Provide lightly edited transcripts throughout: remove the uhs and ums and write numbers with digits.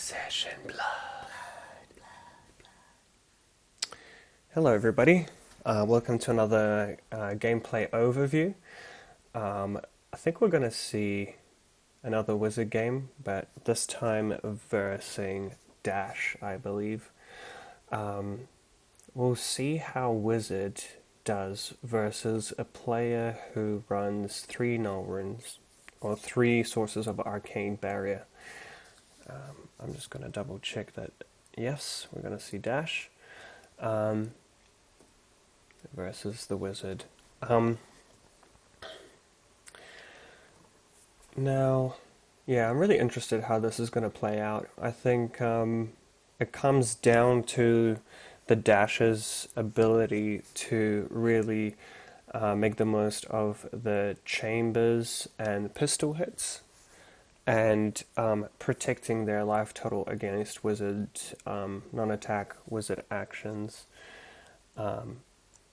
Session blood. Hello, everybody. Welcome to another gameplay overview. I think we're going to see another wizard game, but this time versing Dash, I believe. We'll see how wizard does versus a player who runs 3 null runes, or 3 sources of arcane barrier. I'm just going to double check that, yes, we're going to see Dash versus the wizard. Now, yeah, I'm really interested how this is going to play out. I think it comes down to the Dash's ability to really make the most of the chambers and pistol hits, and protecting their life total against wizard non-attack wizard actions.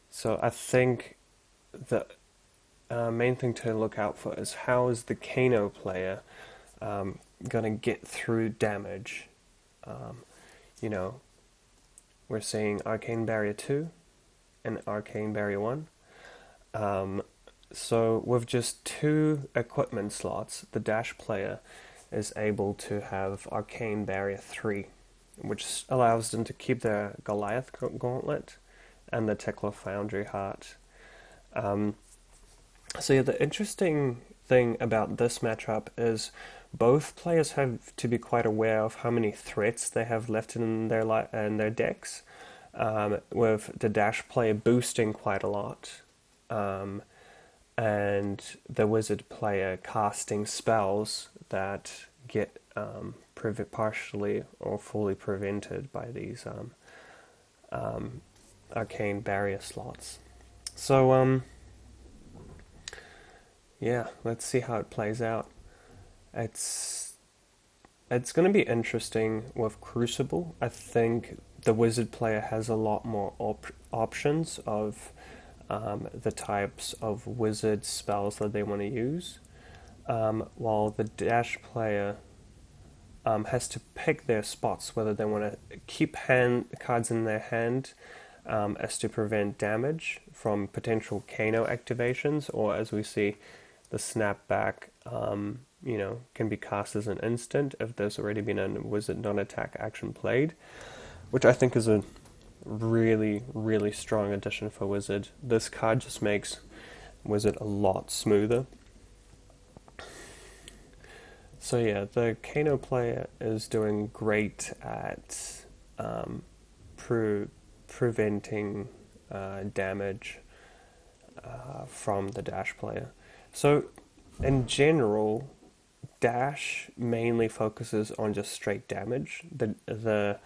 So I think the main thing to look out for is how is the Kano player going to get through damage. We're seeing Arcane Barrier 2 and Arcane Barrier 1. So with just 2 equipment slots, the Dash player is able to have Arcane Barrier 3, which allows them to keep their Goliath Gauntlet and the Tekla Foundry Heart. So yeah, the interesting thing about this matchup is both players have to be quite aware of how many threats they have left in their decks, with the Dash player boosting quite a lot. And the wizard player casting spells that get partially or fully prevented by these arcane barrier slots. So yeah, let's see how it plays out. It's going to be interesting with Crucible. I think the wizard player has a lot more options of the types of wizard spells that they want to use, while the Dash player has to pick their spots, whether they want to keep cards in their hand as to prevent damage from potential Kano activations, or as we see, the snapback can be cast as an instant if there's already been a wizard non-attack action played, which I think is a really, really strong addition for wizard. This card just makes wizard a lot smoother. So yeah, the Kano player is doing great at preventing damage from the Dash player. So in general, Dash mainly focuses on just straight damage. The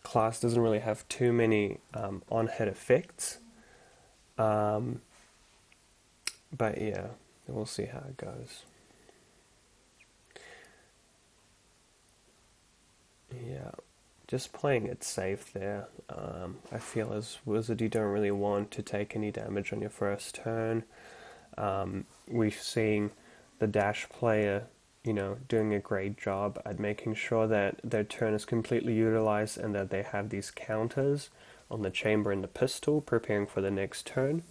class doesn't really have too many on-hit effects, but yeah, we'll see how it goes. Yeah, just playing it safe there. I feel as wizard you don't really want to take any damage on your first turn. We've seen the Dash player doing a great job at making sure that their turn is completely utilized and that they have these counters on the chamber and the pistol, preparing for the next turn.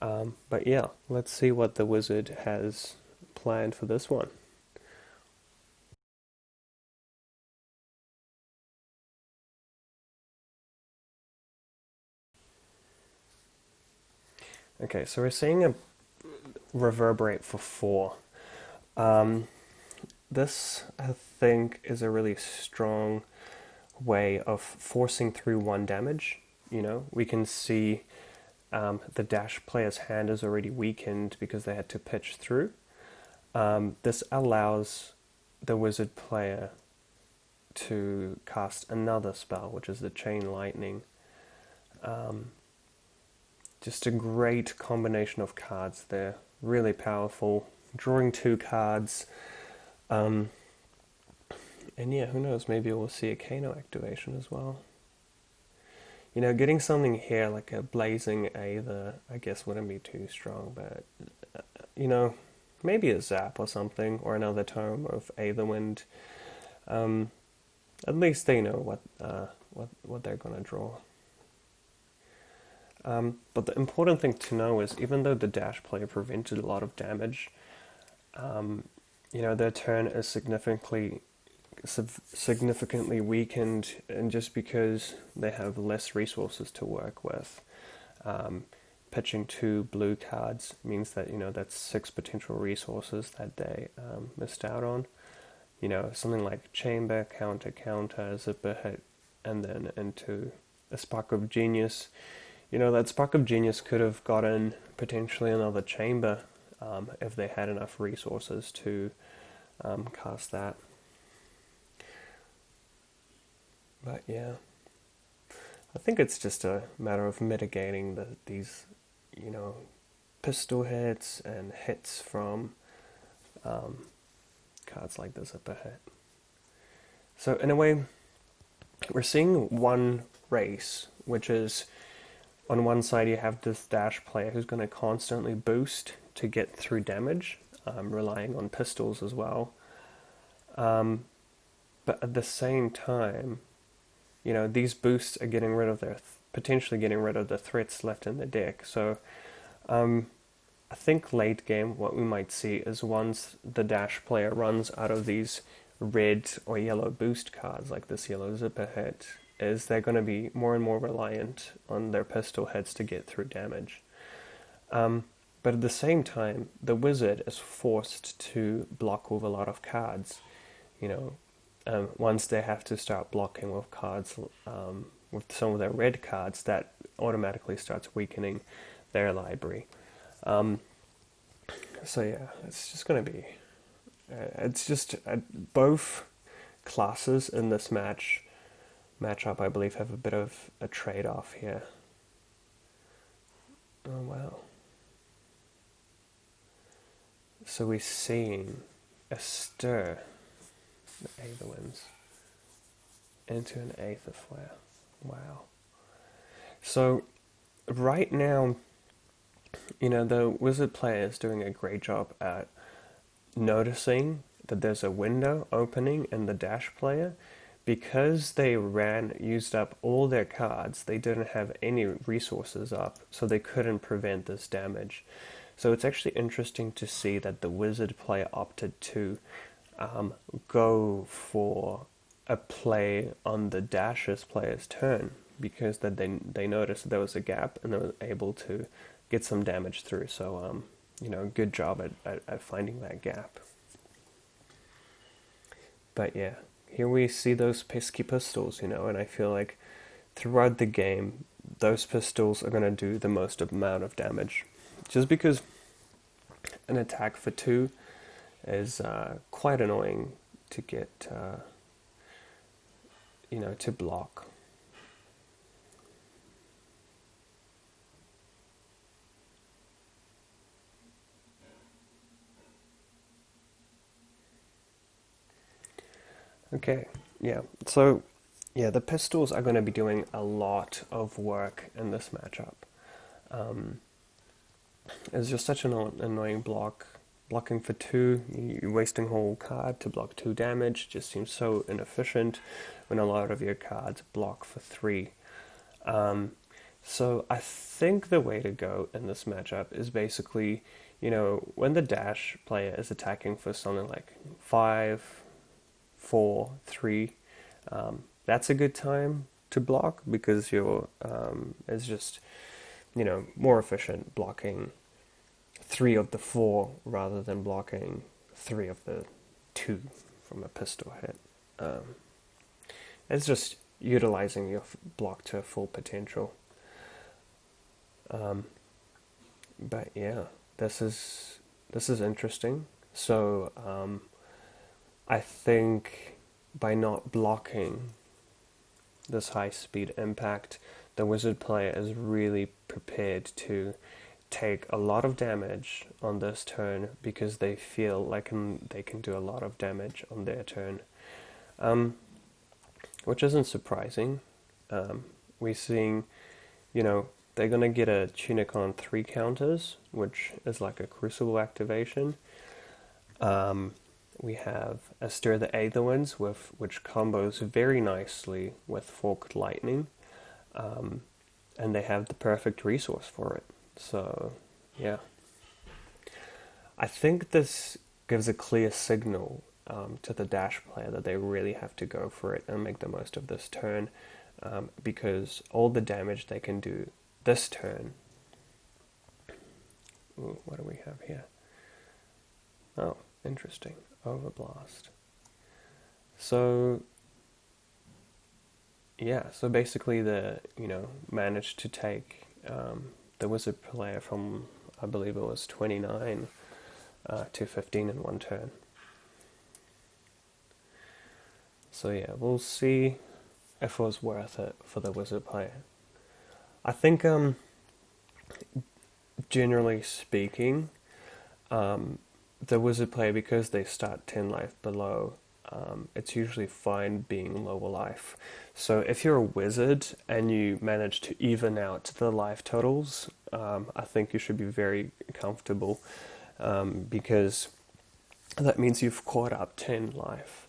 But yeah, let's see what the wizard has planned for this one. Okay, so we're seeing a reverberate for 4. This, I think, is a really strong way of forcing through 1 damage. We can see the Dash player's hand is already weakened because they had to pitch through. This allows the wizard player to cast another spell, which is the Chain Lightning. Just a great combination of cards there. Really powerful. Drawing 2 cards. And yeah, who knows, maybe we'll see a Kano activation as well. Getting something here like a Blazing Aether, I guess wouldn't be too strong, but, maybe a Zap or something, or another Tome of Aetherwind. At least they know what they're gonna draw. But the important thing to know is, even though the dash player prevented a lot of damage, their turn is significantly weakened, and just because they have less resources to work with. Pitching 2 blue cards means that, that's 6 potential resources that they missed out on. Something like Chamber, Counter, Zipper Hit, and then into a Spark of Genius. That Spark of Genius could have gotten potentially another Chamber if they had enough resources to cast that. But yeah, I think it's just a matter of mitigating these, pistol hits and hits from cards like the Zipper Hit. So in a way, we're seeing one race, which is, on one side you have this dash player who's going to constantly boost to get through damage, relying on pistols as well. But at the same time, these boosts are potentially getting rid of the threats left in the deck. So I think late game what we might see is, once the dash player runs out of these red or yellow boost cards, like this yellow Zipper Hit, is they're going to be more and more reliant on their pistol hits to get through damage. But at the same time, the wizard is forced to block with a lot of cards. Once they have to start blocking with cards, with some of their red cards, that automatically starts weakening their library. So yeah, it's just going to be... it's just both classes in this matchup, I believe, have a bit of a trade-off here. Oh wow. So we're seeing a stir, the Aether Winds, into an Aether Flare. Wow. So right now, the wizard player is doing a great job at noticing that there's a window opening in the dash player. Because they used up all their cards, they didn't have any resources up, so they couldn't prevent this damage. So it's actually interesting to see that the wizard player opted to go for a play on the dashes player's turn, because that they noticed there was a gap and they were able to get some damage through. So good job at finding that gap. But yeah, here we see those pesky pistols, and I feel like throughout the game, those pistols are going to do the most amount of damage. Just because an attack for 2 is quite annoying to get, to block. Okay, yeah. So, yeah, the pistols are going to be doing a lot of work in this matchup. It's just such an annoying block. Blocking for 2, you're wasting a whole card to block 2 damage. Just seems so inefficient when a lot of your cards block for 3. So I think the way to go in this matchup is basically, when the dash player is attacking for something like 5, 4, 3, that's a good time to block, because it's just, more efficient blocking 3 of the 4 rather than blocking 3 of the 2 from a pistol hit. It's just utilizing your block to full potential. But yeah, this is interesting. So I think by not blocking this high speed impact, the wizard player is really prepared to take a lot of damage on this turn, because they feel like they can do a lot of damage on their turn, which isn't surprising. We're seeing, they're going to get a Tunic on 3 counters, which is like a Crucible activation. We have a Stir the Aetherwinds, which combos very nicely with Forked Lightning, and they have the perfect resource for it. So, yeah. I think this gives a clear signal to the Dash player that they really have to go for it and make the most of this turn, because all the damage they can do this turn... Ooh, what do we have here? Oh, interesting. Overblast. So, yeah, so basically managed to take the Wizard player from, I believe it was 29 to 15 in one turn. So yeah, we'll see if it was worth it for the Wizard player. I think, generally speaking, the Wizard player, because they start 10 life below, it's usually fine being lower life. So if you're a Wizard and you manage to even out the life totals, I think you should be very comfortable, because that means you've caught up 10 life.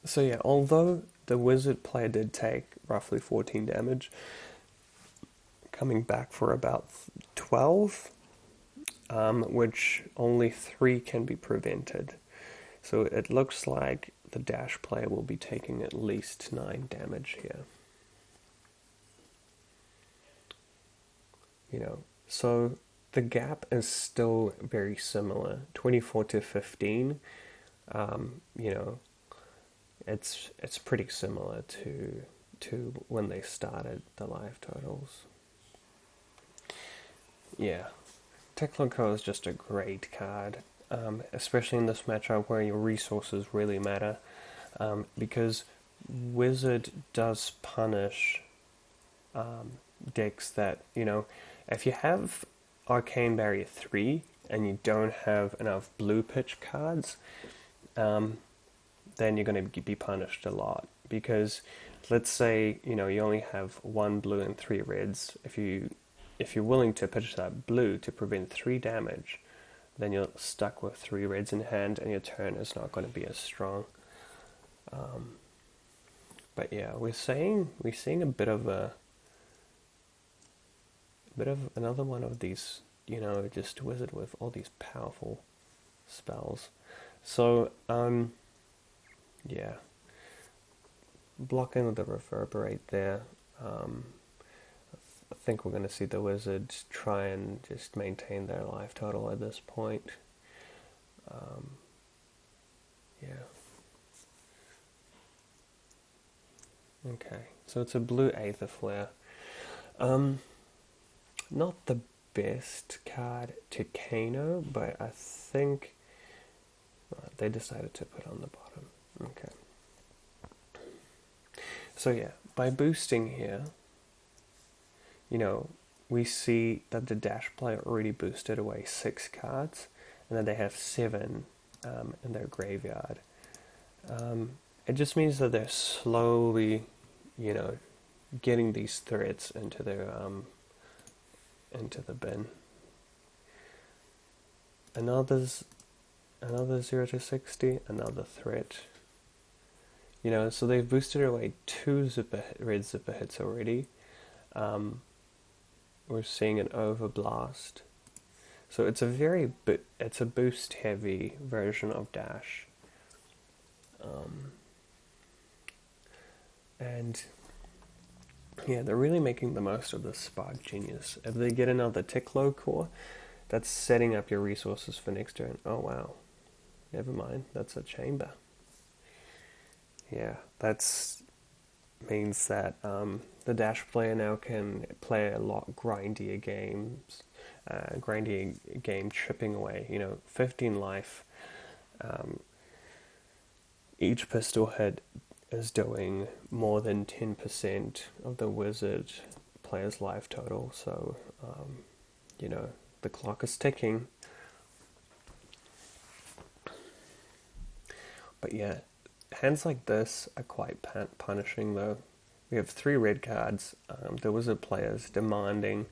So yeah, although the Wizard player did take roughly 14 damage, coming back for about 12, which only 3 can be prevented. So it looks like the Dash player will be taking at least 9 damage here. So the gap is still very similar, 24 to 15. It's pretty similar to when they started the life totals. Yeah, Tekloco is just a great card, especially in this matchup where your resources really matter, because Wizard does punish decks that, if you have Arcane Barrier 3 and you don't have enough blue pitch cards, then you're going to be punished a lot. Because let's say, you only have 1 blue and 3 reds. If you're willing to pitch that blue to prevent 3 damage, then you're stuck with 3 reds in hand and your turn is not going to be as strong. But yeah, we're seeing a bit of another one of these, just Wizard with all these powerful spells. So, yeah, blocking with the Reverberate there. I think we're going to see the Wizards try and just maintain their life total at this point. Yeah. Okay, so it's a blue Aether Flare. Not the best card to Kano, but I think they decided to put on the bottom. Okay. So yeah, by boosting here, we see that the Dash player already boosted away 6 cards, and then they have 7 in their graveyard. It just means that they're slowly, getting these threats into their into the bin. Another 0 to 60, another threat. So they've boosted away 2 red zipper hits already. We're seeing an Overblast. So it's a boost heavy version of Dash. And yeah, they're really making the most of this Spark Genius. If they get another Ticklow core, that's setting up your resources for next turn. Oh wow. Never mind, that's a chamber. Yeah, that's means that the Dash player now can play a lot grindier games, game chipping away. 15 life. Each pistol hit is doing more than 10% of the Wizard player's life total. So, the clock is ticking. But yeah, hands like this are quite punishing though. We have 3 red cards. The Wizard players demanding,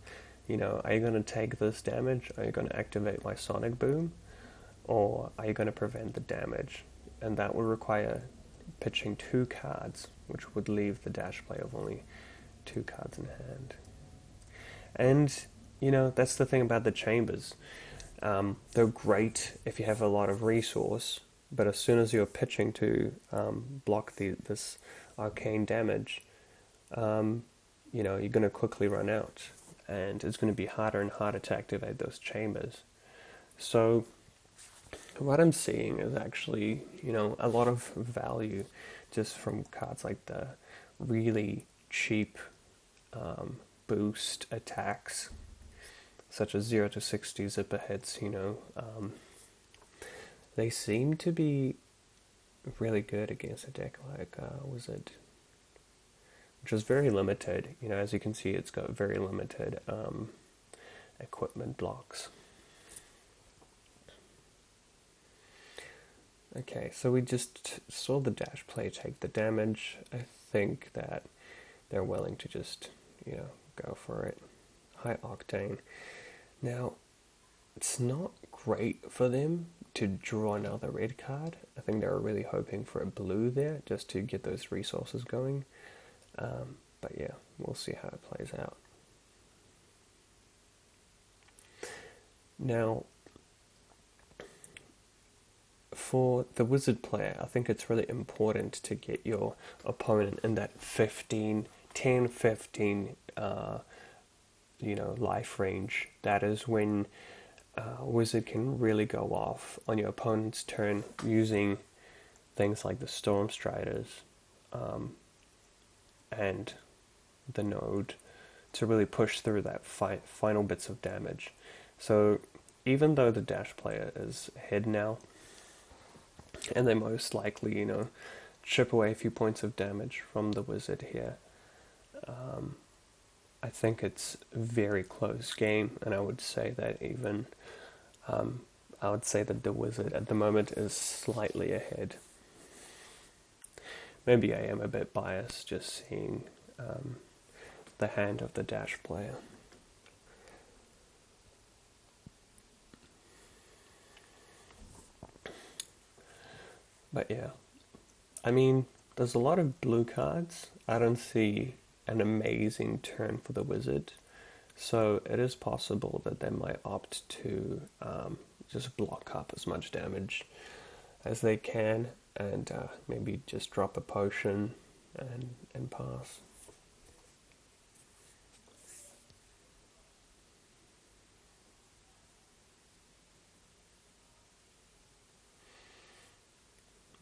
are you going to take this damage? Are you going to activate my Sonic Boom? Or are you going to prevent the damage? And that would require pitching 2 cards, which would leave the dash play of only 2 cards in hand. And, that's the thing about the chambers. They're great if you have a lot of resource, but as soon as you're pitching to block this arcane damage, you're going to quickly run out, and it's going to be harder and harder to activate those chambers. So what I'm seeing is actually, a lot of value just from cards like the really cheap boost attacks, such as 0 to 60 zipper hits, they seem to be really good against a deck like Wizard, which is very limited. As you can see, it's got very limited equipment blocks. Okay, so we just saw the dash play take the damage. I think that they're willing to just, go for it. High Octane. Now, it's not great for them to draw another red card. I think they were really hoping for a blue there, just to get those resources going. But yeah, we'll see how it plays out. Now, for the Wizard player, I think it's really important to get your opponent in that 10, 15, life range. That is when Wizard can really go off on your opponent's turn using things like the Storm Striders and the Node to really push through that final bits of damage. So even though the dash player is ahead now, and they most likely, chip away a few points of damage from the Wizard here, I think it's a very close game, and I would say that even, the Wizard at the moment is slightly ahead. Maybe I am a bit biased just seeing the hand of the dash player. But yeah, there's a lot of blue cards. I don't see an amazing turn for the Wizard, so it is possible that they might opt to just block up as much damage as they can, and maybe just drop a potion and pass.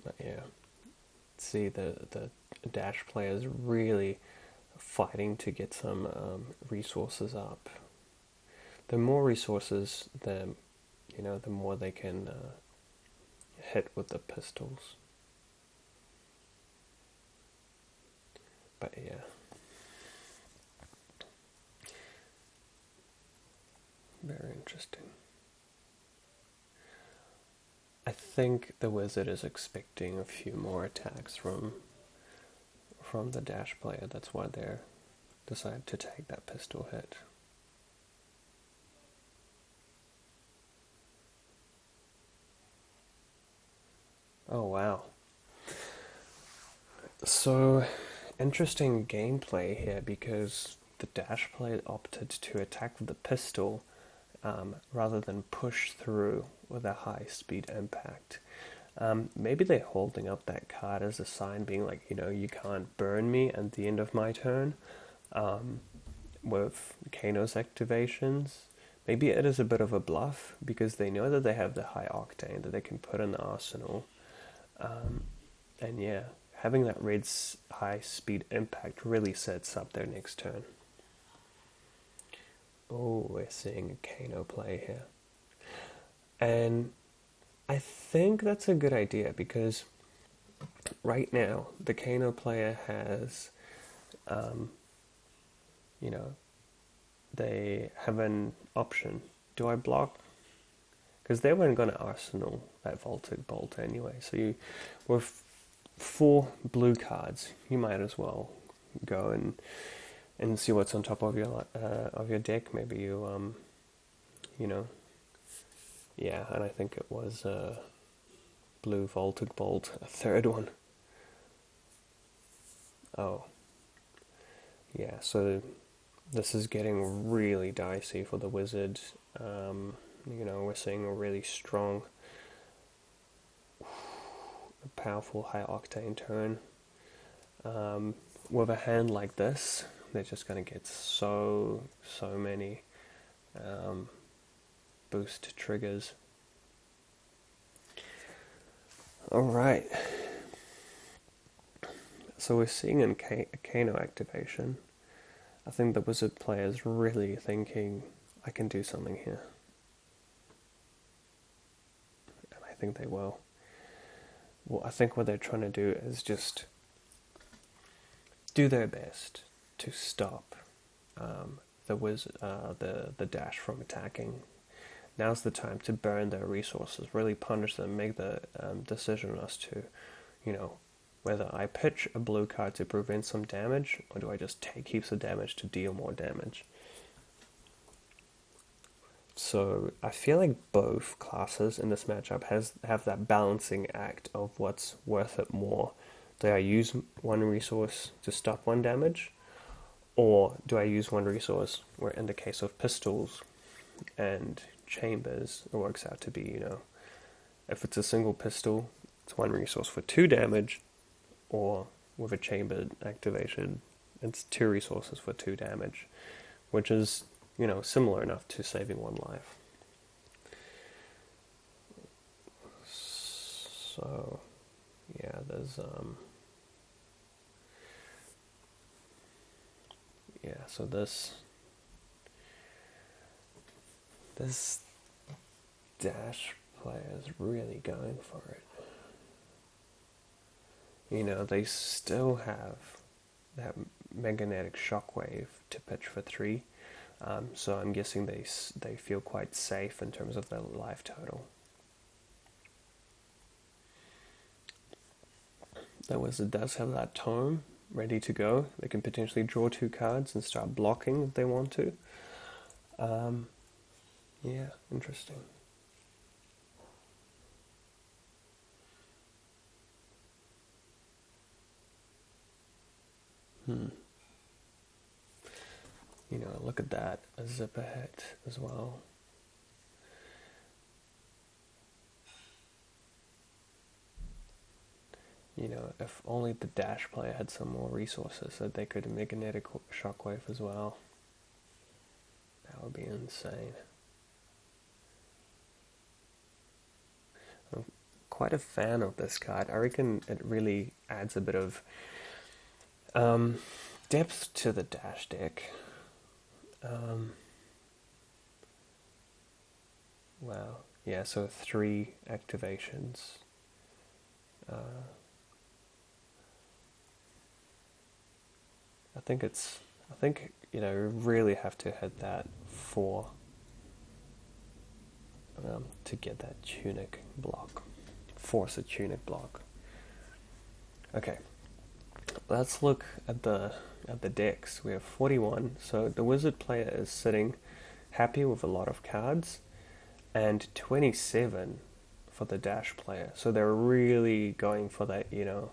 But yeah, see the dash players really fighting to get some resources up. The more resources, the more they can hit with the pistols. But yeah, very interesting. I think the Wizard is expecting a few more attacks from the dash player. That's why they're decided to take that pistol hit. Oh wow. So, interesting gameplay here, because the dash player opted to attack with the pistol rather than push through with a high speed impact. Maybe they're holding up that card as a sign, being like, you can't burn me at the end of my turn with Kano's activations. Maybe it is a bit of a bluff, because they know that they have the high octane that they can put in the arsenal. And yeah, having that red high speed impact really sets up their next turn. Oh, we're seeing a Kano play here. And I think that's a good idea, because right now the Kano player has, they have an option. Do I block? Because they weren't going to arsenal that Voltic Bolt anyway. So with 4 blue cards, you might as well go and and see what's on top of your deck. Maybe you you know, yeah, and I think it was blue Voltic Bolt, a third one. Oh, yeah. So this is getting really dicey for the wizard. We're seeing a really strong, powerful, high octane turn. With a hand like this, they're just going to get so many boost triggers. Alright. So we're seeing in Kano activation. I think the wizard player is really thinking, I can do something here. And I think they will. Well, I think what they're trying to do is just do their best to stop the dash from attacking. Now's the time to burn their resources, really punish them, make the decision as to, whether I pitch a blue card to prevent some damage, or do I just take heaps of damage to deal more damage. So I feel like both classes in this matchup have that balancing act of what's worth it more. Do I use one resource to stop one damage, or do I use one resource where, in the case of pistols and chambers, it works out to be, if it's a single pistol, it's one resource for 2 damage, or with a chambered activation, it's 2 resources for 2 damage, which is, similar enough to saving 1 life. So, yeah, there's, so this dash player is really going for it. They still have that magnetic shockwave to pitch for 3, so I'm guessing they feel quite safe in terms of their life total. The wizard does have that tome ready to go. They can potentially draw 2 cards and start blocking if they want to. Yeah, interesting. Look at that, a zipper hit as well. If only the dash player had some more resources so that they could magnetic shockwave as well. That would be insane. I'm quite a fan of this card. I reckon it really adds a bit of depth to the dash deck. Wow. Yeah, so 3 activations. I think you really have to hit that 4 to get that tunic block. Force a tunic block. Okay. Let's look at the decks. We have 41, so the wizard player is sitting happy with a lot of cards, and 27 for the dash player. So they're really going for that, you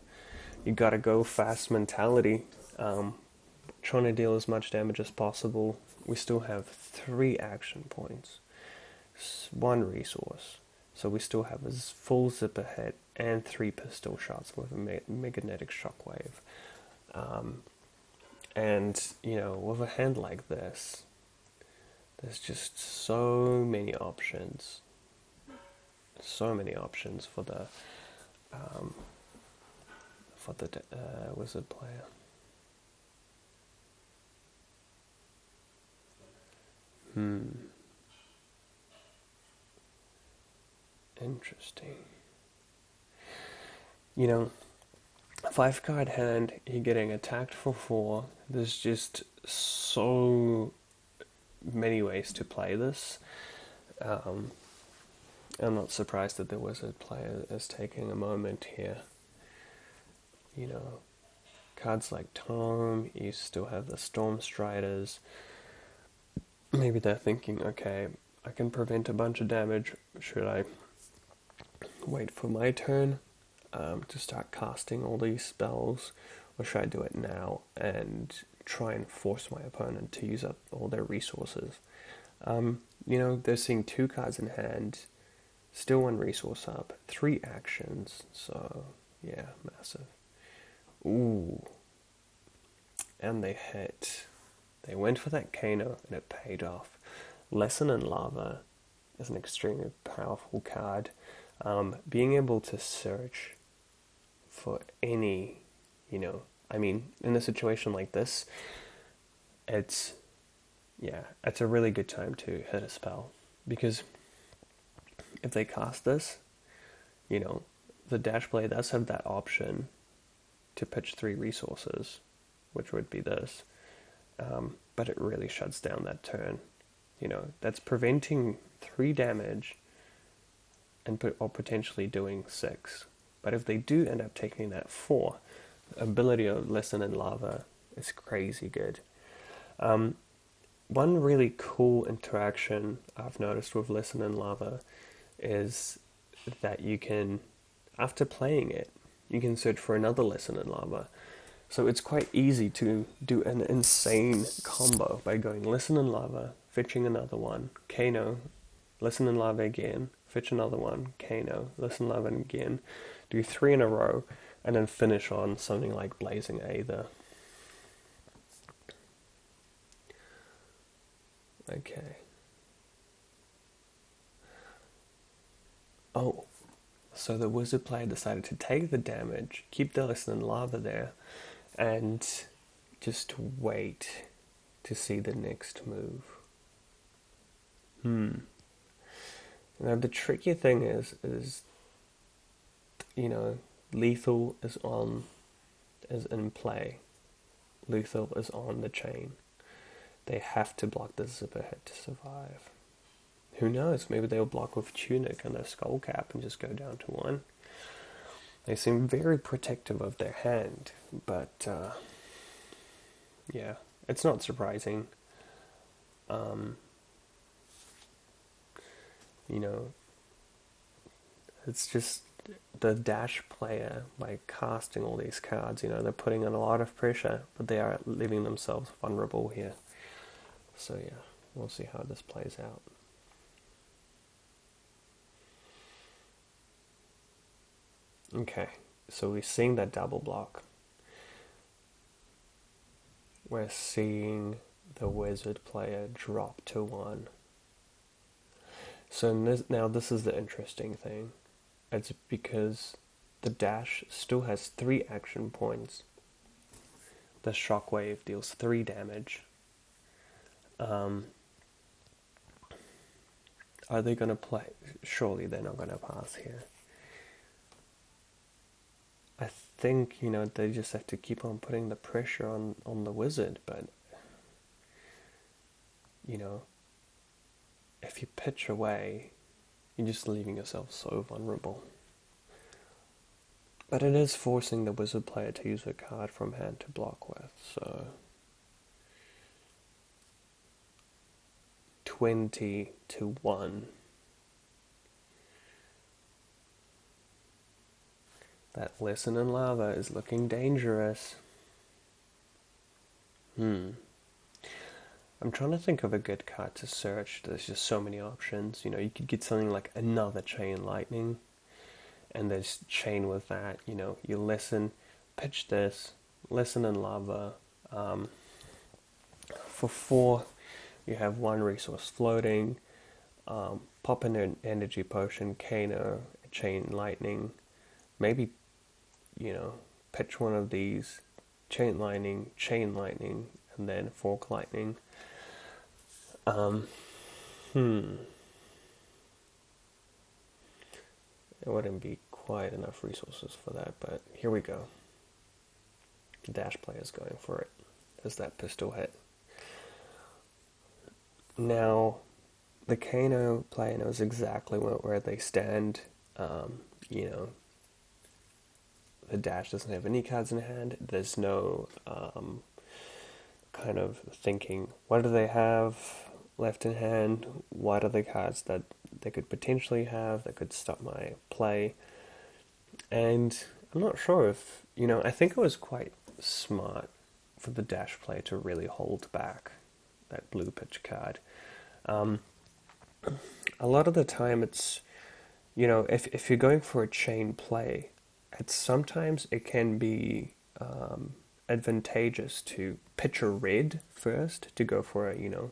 gotta go fast mentality, trying to deal as much damage as possible. We still have 3 action points, 1 resource, so we still have a full zipper hit and 3 pistol shots with a magnetic shockwave. And, with a hand like this, there's just so many options. So many options for the wizard player. Interesting. 5-card hand, you're getting attacked for 4. There's just so many ways to play this. I'm not surprised that the wizard player is taking a moment here. cards like Tome, you still have the Storm Striders. Maybe they're thinking, okay, I can prevent a bunch of damage. Should I wait for my turn to start casting all these spells, or should I do it now and try and force my opponent to use up all their resources? They're seeing 2 cards in hand, still 1 resource up, 3 actions, so yeah, massive. Ooh. And they hit. They went for that Kano and it paid off. Lesson in Lava is an extremely powerful card. Being able to search for any, in a situation like this, it's a really good time to hit a spell. Because if they cast this, the dash player does have that option to pitch 3 resources, which would be this. But it really shuts down that turn. That's preventing 3 damage or potentially doing 6. But if they do end up taking that 4, the ability of Lesson in Lava is crazy good. One really cool interaction I've noticed with Lesson in Lava is that you can, after playing it, you can search for another Lesson in Lava. So it's quite easy to do an insane combo by going Lesson in Lava, fetching another one, Kano, Lesson in Lava again, fetch another one, Kano, Lesson in Lava again, do 3 in a row, and then finish on something like Blazing Aether. Okay. Oh, so the wizard player decided to take the damage, keep the Lesson in Lava there, and just wait to see the next move. Now the tricky thing is lethal is in play. Lethal is on the chain. They have to block the zipper hit to survive. Who knows? Maybe they'll block with Tunic and their Skull Cap and just go down to 1. They seem very protective of their hand, but it's not surprising. It's just the dash player, by casting all these cards, they're putting in a lot of pressure, but they are leaving themselves vulnerable here. So yeah, we'll see how this plays out. Okay, so we're seeing that double block. We're seeing the wizard player drop to 1. So now this is the interesting thing. It's because the dash still has 3 action points. The shockwave deals 3 damage. Are they going to play? Surely they're not going to pass here. I think, they just have to keep on putting the pressure on the wizard, but, if you pitch away, you're just leaving yourself so vulnerable. But it is forcing the wizard player to use a card from hand to block with, so 20 to 1. That Lesson in Lava is looking dangerous. I'm trying to think of a good card to search. There's just so many options. You could get something like another Chain Lightning, and there's chain with that. You listen, pitch this, Lesson in Lava. For 4, you have 1 resource floating. Pop in an energy potion, Kano, Chain Lightning. Maybe, pitch one of these, Chain Lightning, and then Fork Lightning. It wouldn't be quite enough resources for that, but here we go. The dash player's going for it. There's that pistol hit. Now, the Kano player knows exactly where they stand. the dash doesn't have any cards in hand. There's no kind of thinking, what do they have left in hand? What are the cards that they could potentially have that could stop my play? And I'm not sure if, I think it was quite smart for the dash play to really hold back that blue pitch card. A lot of the time it's, if you're going for a chain play, sometimes it can be advantageous to pitch a red first to go for a,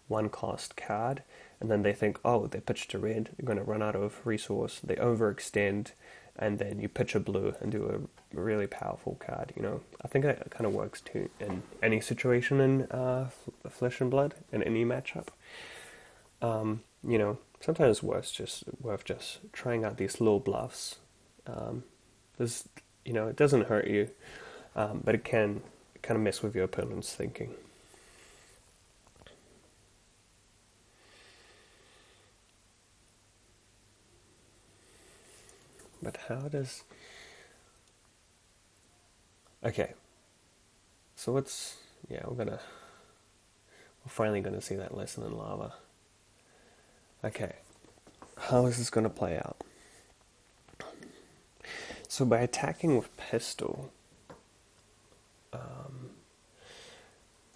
one cost card, and then they think, oh, they pitched a red, they're going to run out of resource, they overextend, and then you pitch a blue and do a really powerful card. I think that kind of works too in any situation in Flesh and Blood, in any matchup. Sometimes it's worth just trying out these little bluffs. It doesn't hurt you, but it can kind of mess with your opponent's thinking. But how does... Okay. So we're finally gonna see that lesson in lava. Okay. How is this gonna play out? So by attacking with pistol,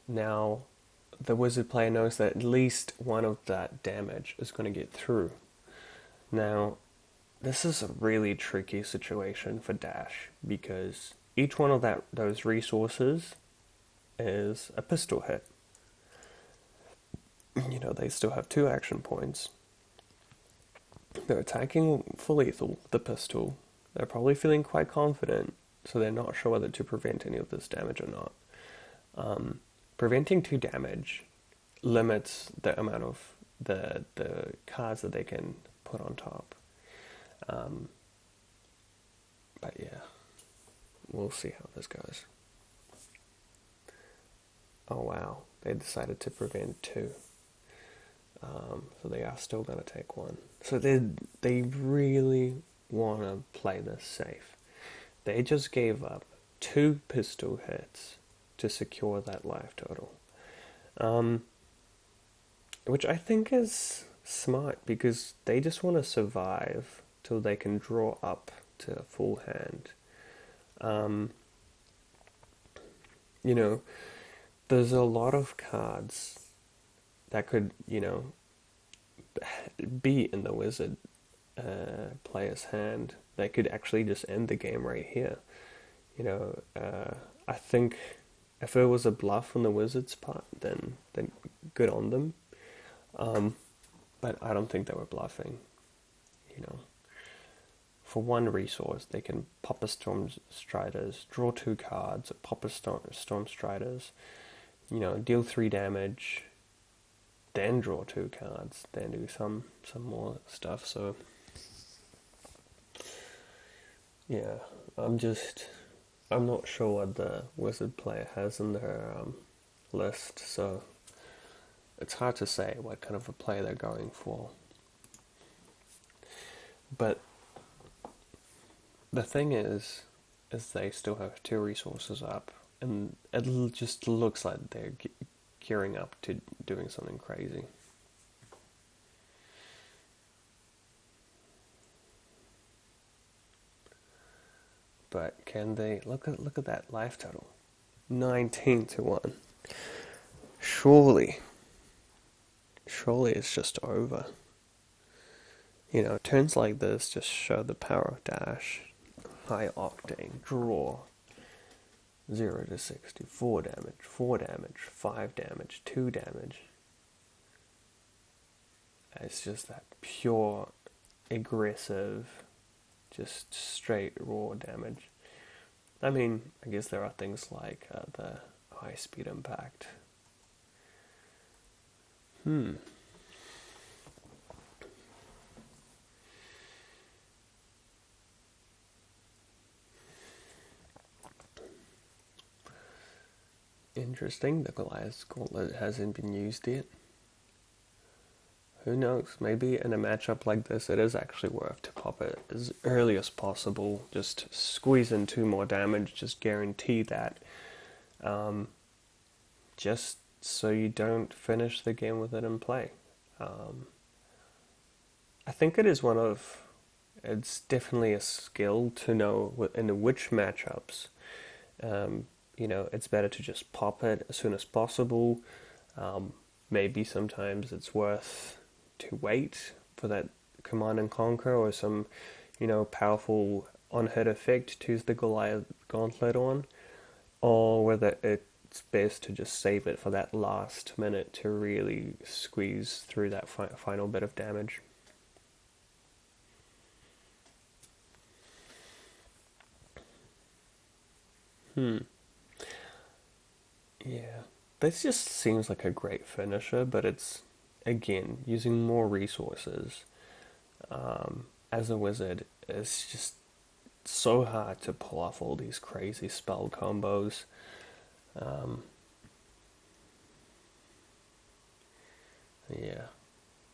now the wizard player knows that at least one of that damage is going to get through. Now, this is a really tricky situation for Dash, because each one of those resources is a pistol hit. They still have 2 action points. They're attacking for lethal, the pistol. They're probably feeling quite confident, so they're not sure whether to prevent any of this damage or not. Preventing 2 damage limits the amount of the cards that they can put on top. But yeah, we'll see how this goes. Oh wow, they decided to prevent 2. So they are still going to take 1. So they really want to play this safe. They just gave up 2 pistol hits to secure that life total. Which I think is smart, because they just want to survive till they can draw up to a full hand. There's a lot of cards that could, be in the wizard player's hand that could actually just end the game right here. I think if it was a bluff on the wizard's part, then good on them. But I don't think they were bluffing. For 1 resource, they can pop a Storm Striders, draw 2 cards, pop a Storm Striders, deal 3 damage, then draw 2 cards, then do some more stuff. So yeah, I'm not sure what the wizard player has in their list, so it's hard to say what kind of a play they're going for. But the thing is they still have 2 resources up, and it just looks like they're gearing up to doing something crazy. But can they look at that life total? 19-1. Surely it's just over. Turns like this just show the power of Dash. High octane, draw. 0 to 60, 4 damage, 4 damage, 5 damage, 2 damage. It's just that pure, aggressive, just straight raw damage. I mean, I guess there are things like the high speed impact. Interesting, the Goliath's Gauntlet hasn't been used yet. who knows? Maybe in a matchup like this, it is actually worth to pop it as early as possible. Just squeeze in 2 more damage, just guarantee that. Just so you don't finish the game with it in play. I think it's definitely a skill to know in which matchups, it's better to just pop it as soon as possible. Maybe sometimes it's worth to wait for that Command and Conquer or some, powerful on-hit effect to use the Goliath Gauntlet on, or whether it's best to just save it for that last minute to really squeeze through that final bit of damage. Yeah. This just seems like a great finisher, but it's, again, using more resources. As a wizard, it's just so hard to pull off all these crazy spell combos. Yeah.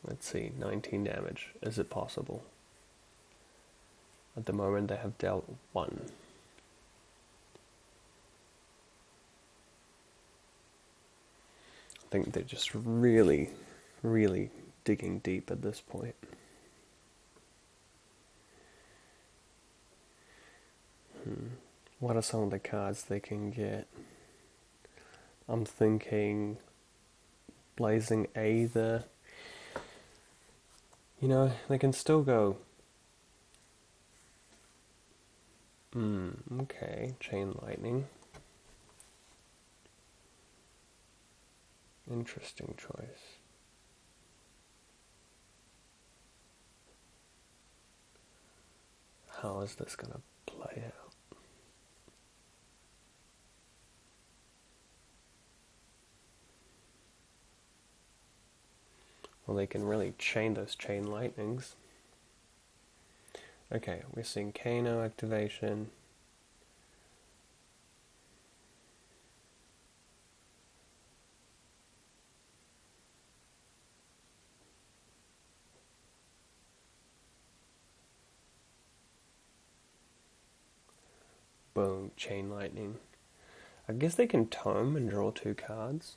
Let's see, 19 damage. Is it possible? At the moment, they have dealt 1. I think they're just really, really digging deep at this point. What are some of the cards they can get? I'm thinking Blazing Aether. They can still go. Okay, Chain Lightning. Interesting choice. How is this gonna play out? Well, they can really chain those Chain Lightnings. Okay, we're seeing Kano activation. Boom, Chain Lightning. I guess they can tome and draw 2 cards.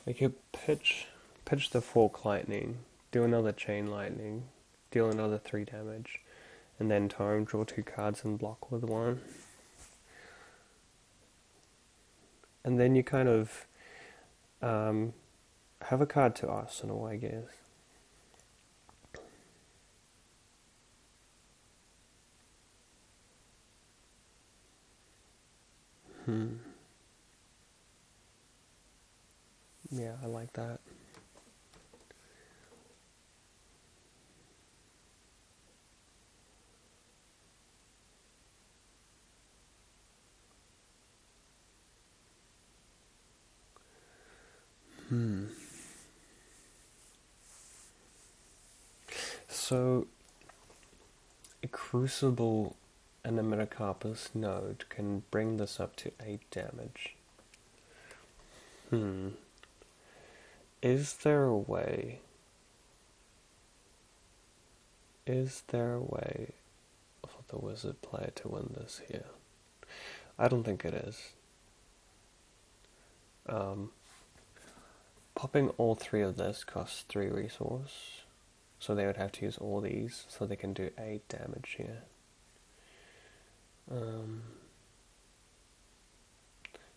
They could pitch the Fork Lightning, do another Chain Lightning, deal another 3 damage, and then tome, draw 2 cards and block with 1. And then you kind of have a card to arsenal, I guess. Yeah, I like that. So, a Crucible and a Metacarpus node can bring this up to 8 damage. Is there a way for the wizard player to win this here? I don't think it is. Popping all 3 of this costs 3 resource, so they would have to use all these, so they can do 8 damage here.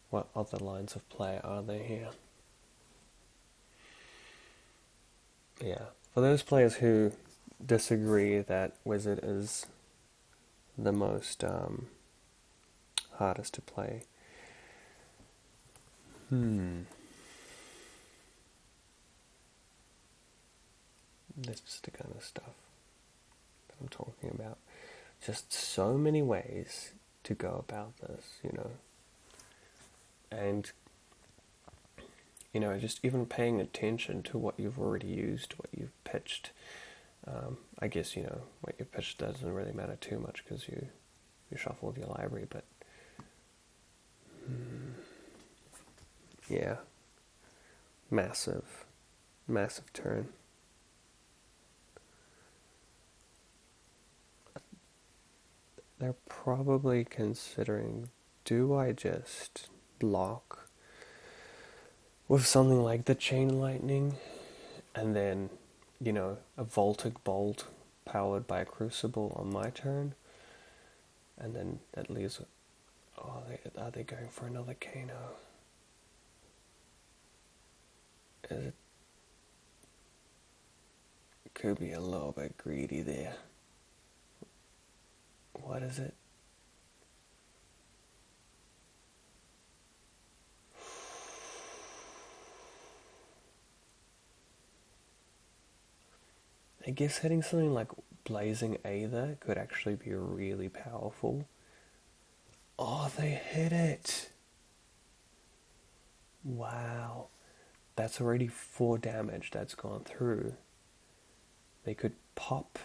What other lines of play are there here? Yeah, for those players who disagree that wizard is the most hardest to play. This is the kind of stuff that I'm talking about. Just so many ways to go about this, And just even paying attention to what you've already used, what you've pitched. I guess, what you pitched doesn't really matter too much because you shuffled your library, but yeah, massive turn. They're probably considering, do I just block with something like the Chain Lightning and then, a Voltic Bolt powered by a Crucible on my turn, and then that leaves. Oh, are they going for another Kano? It could be a little bit greedy there. What is it? I guess hitting something like Blazing Aether could actually be really powerful. Oh, they hit it! Wow. That's already 4 damage that's gone through. They could pop.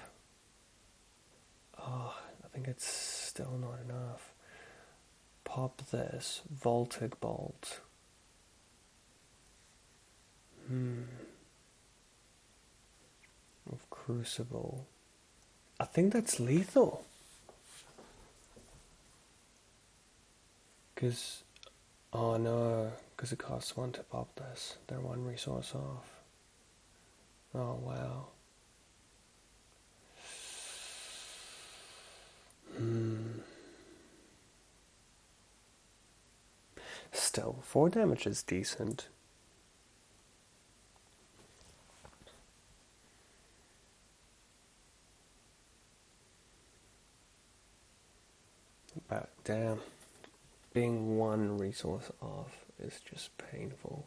Oh, I think it's still not enough. Pop this. Voltic Bolt. Of Crucible. I think that's lethal. Because, oh no, because it costs 1 to pop this. They're 1 resource off. Oh wow. Still, 4 damage is decent. But damn, being 1 resource off is just painful.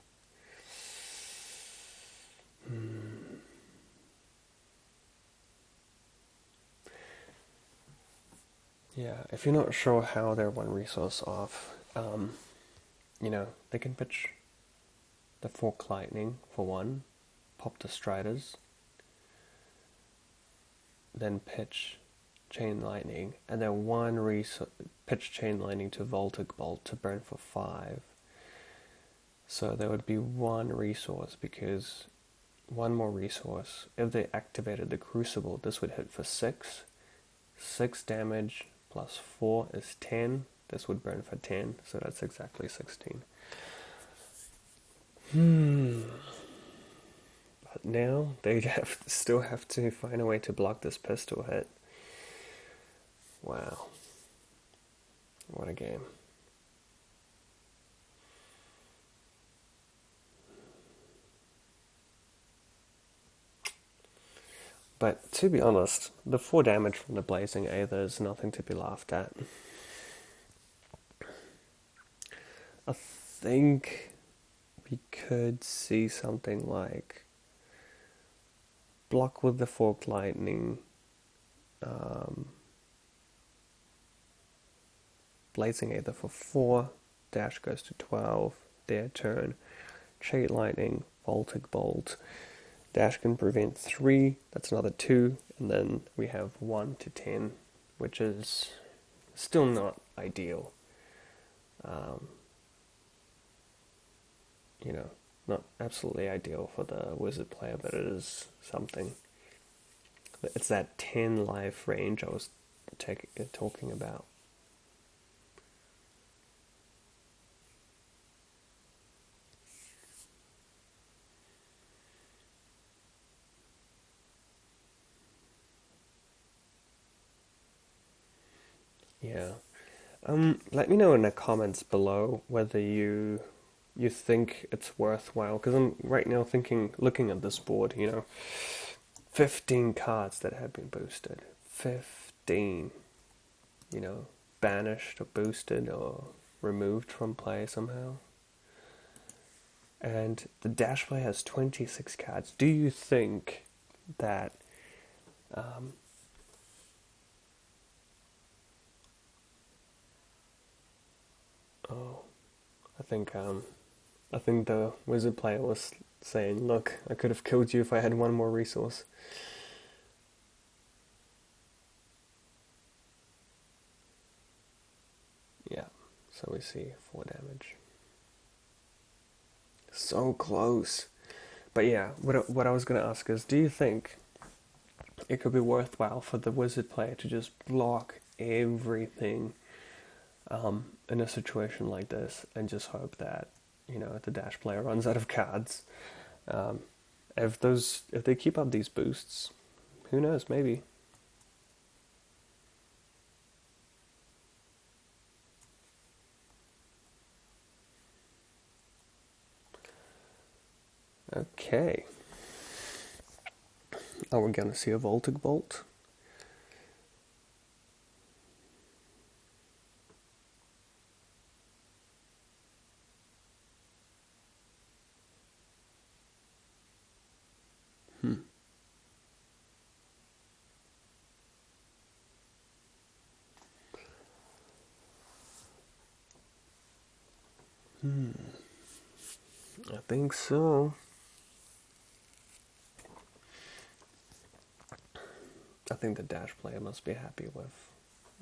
Yeah, if you're not sure how they're 1 resource off, they can pitch the Fork Lightning for 1, pop the Striders, then pitch Chain Lightning, and then 1 pitch Chain Lightning to Voltic Bolt to burn for 5. So there would be 1 resource, because 1 more resource, if they activated the Crucible, this would hit for 6. 6 damage plus 4 is 10. This would burn for 10, so that's exactly 16. But now they still have to find a way to block this pistol hit. Wow. What a game. But to be honest, the 4 damage from the Blazing Aether is nothing to be laughed at. I think we could see something like block with the Forked Lightning, Blazing Aether for 4, dash goes to 12, their turn, Chain Lightning, Voltic Bolt, dash can prevent 3, that's another 2, and then we have 1 to 10, which is still not ideal. Not absolutely ideal for the wizard player, but it is something. It's that 10 life range I was talking about. Yeah. Let me know in the comments below whether you think it's worthwhile, because I'm right now looking at this board, 15 cards that have been boosted. 15. Banished or boosted or removed from play somehow. And the Dash play has 26 cards. Do you think that I think I think the wizard player was saying, look, I could have killed you if I had one more resource. Yeah, so we see 4 damage. So close. But yeah, what I was going to ask is, do you think it could be worthwhile for the wizard player to just block everything in a situation like this and just hope that, the dash player runs out of cards? Um, if they keep up these boosts, who knows, maybe. Okay. Are we going to see a Voltic Bolt? Hmm. I think so. I think the dash player must be happy with...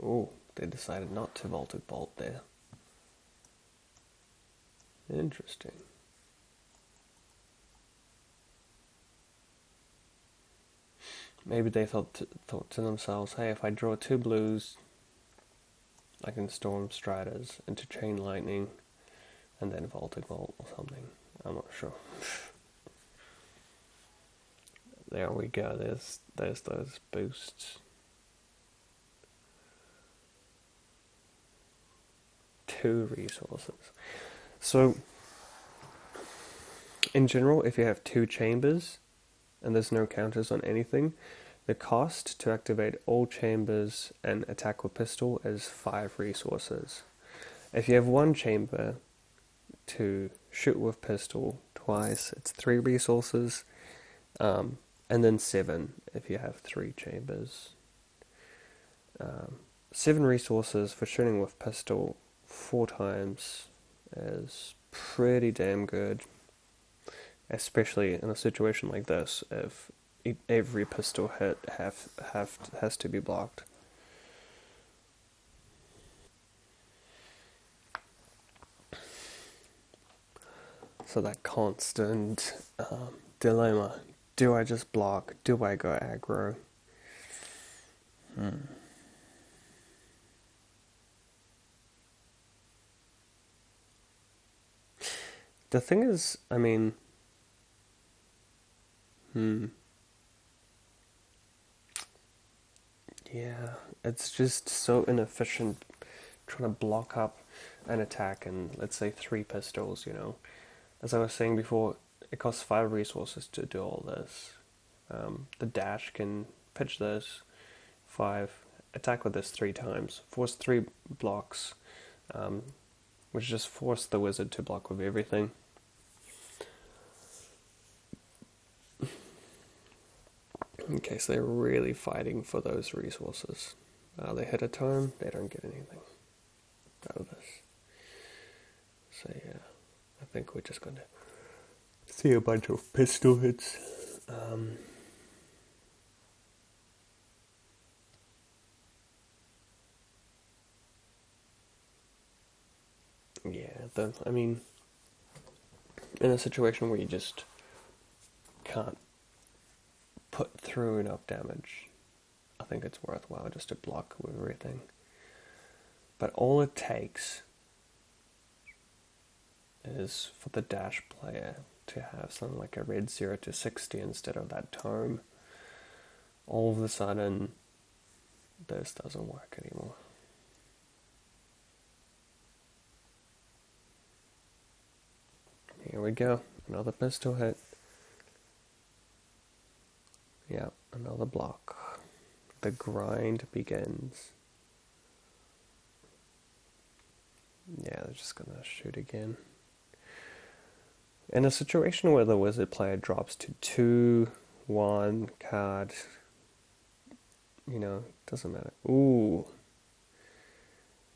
Oh, they decided not to Voltic Bolt there. Interesting. Maybe they thought to themselves, hey, if I draw 2 blues, I can Storm Striders into Chain Lightning and then Voltic Bolt or something. I'm not sure. There we go. There's those boosts. 2 resources. So, in general, if you have 2 chambers and there's no counters on anything, the cost to activate all chambers and attack with pistol is 5 resources. If you have 1 chamber to shoot with pistol twice, it's 3 resources, and then 7 if you have 3 chambers. 7 resources for shooting with pistol 4 times is pretty damn good, especially in a situation like this if every pistol hit has to be blocked. So that constant dilemma: do I just block? Do I go aggro? The thing is, I mean, yeah, it's just so inefficient trying to block up an attack in, let's say, 3 pistols, As I was saying before, it costs 5 resources to do all this. The dash can pitch this 5, attack with this 3 times, force 3 blocks, which just force the wizard to block with everything. In case they're really fighting for those resources. They hit a turn, they don't get anything out of this. So yeah, I think we're just going to see a bunch of pistol hits. Yeah, I mean, in a situation where you just can't put through enough damage, I think it's worthwhile just to block with everything. But all it takes is for the dash player to have something like a red 0 to 60 instead of that tome. All of a sudden, this doesn't work anymore. Here we go, another pistol hit. Yeah, another block. The grind begins. Yeah, they're just gonna shoot again. In a situation where the wizard player drops to 2/1 card, doesn't matter. Ooh.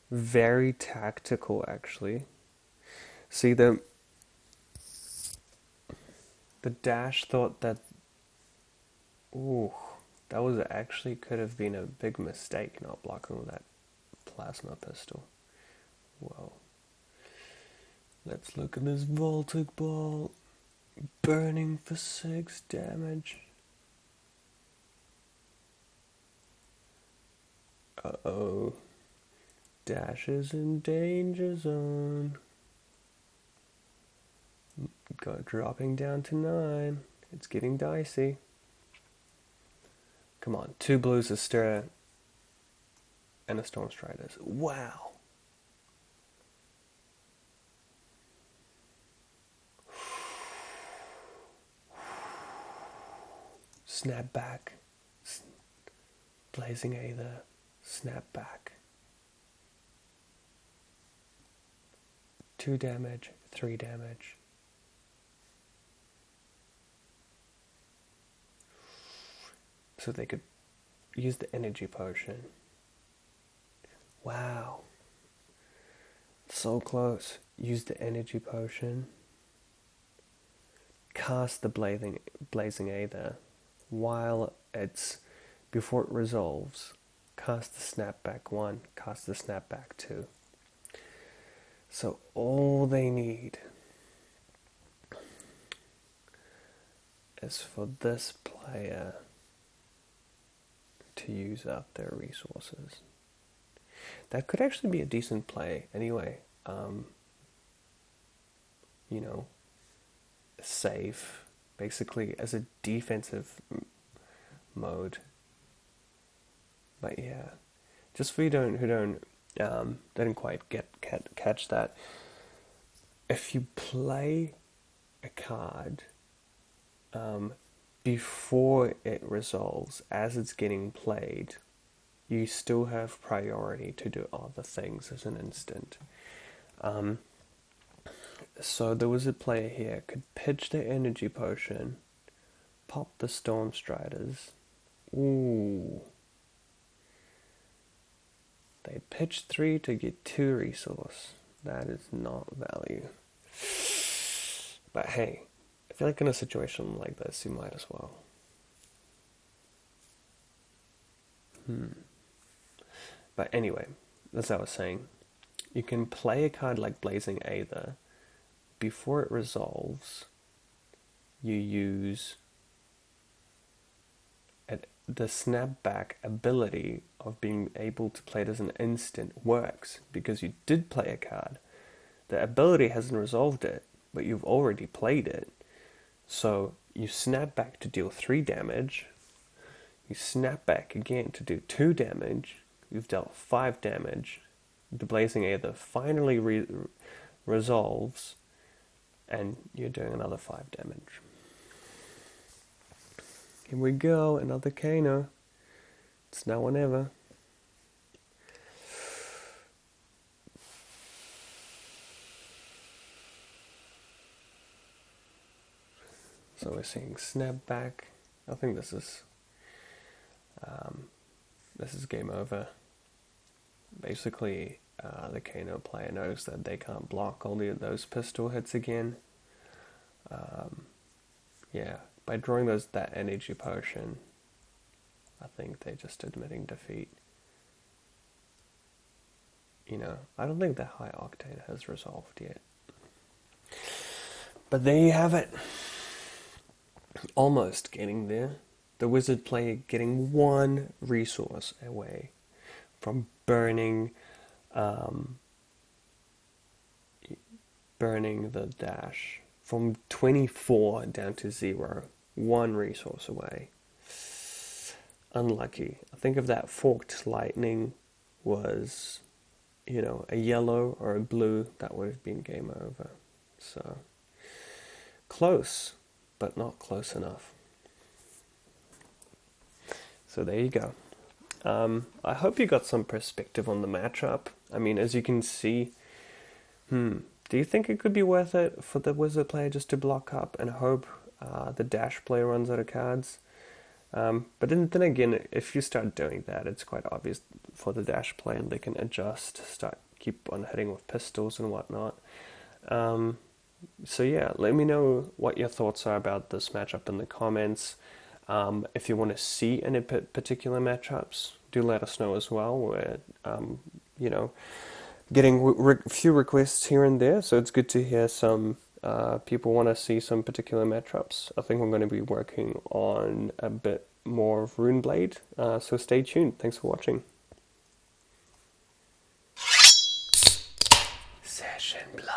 Very tactical, actually. See, The dash thought that, ooh, that was actually could have been a big mistake not blocking with that plasma pistol. Whoa. Let's look at this Voltic Ball. Burning for 6 damage. Uh-oh. Dash is in danger zone. Dropping down to 9. It's getting dicey. Come on, 2 blues, a stir, and a Storm Striders. Wow. Snap back. Blazing Aether. Snap back. 2 damage, 3 damage. So they could use the energy potion. Wow. So close. Use the energy potion. Cast the blazing Aether. While it's, before it resolves, cast the snapback 1, cast the snapback 2. So all they need is for this player to use up their resources. That could actually be a decent play anyway. Safe, basically as a defensive mode. But yeah, just for you who didn't quite catch that, if you play a card before it resolves, as it's getting played, you still have priority to do other things as an instant. So the wizard player here could pitch their energy potion, pop the Storm Striders. Ooh. They pitch 3 to get 2 resource. That is not value. But hey, I feel like in a situation like this, you might as well. But anyway, as I was saying, you can play a card like Blazing Aether. Before it resolves, you use the snapback ability of being able to play it as an instant works because you did play a card. The ability hasn't resolved it, but you've already played it. So you snap back to deal 3 damage. You snap back again to do 2 damage. You've dealt 5 damage. The Blazing Aether finally resolves, and you're doing another 5 damage. Here we go, another Kano. It's now or never. So we're seeing snap back. I think this is game over. Basically, the Kano player knows that they can't block all those pistol hits again. By drawing that energy potion, I think they're just admitting defeat. I don't think the High Octane has resolved yet. But there you have it. Almost getting there. The wizard player getting 1 resource away from burning the dash from 24 down to 0. 1 resource away. Unlucky. I think if that forked lightning was, a yellow or a blue, that would have been game over. So, close, but not close enough. So there you go. I hope you got some perspective on the matchup. I mean, as you can see, do you think it could be worth it for the wizard player just to block up and hope the dash player runs out of cards? But then again, if you start doing that, it's quite obvious for the dash player, and they can adjust, keep on hitting with pistols and whatnot. So yeah, let me know what your thoughts are about this matchup in the comments. If you want to see any particular matchups, do let us know as well. We're, you know, getting few requests here and there, so it's good to hear some people want to see some particular matchups. I think I'm going to be working on a bit more of Runeblade, so stay tuned. Thanks for watching. Session Blood.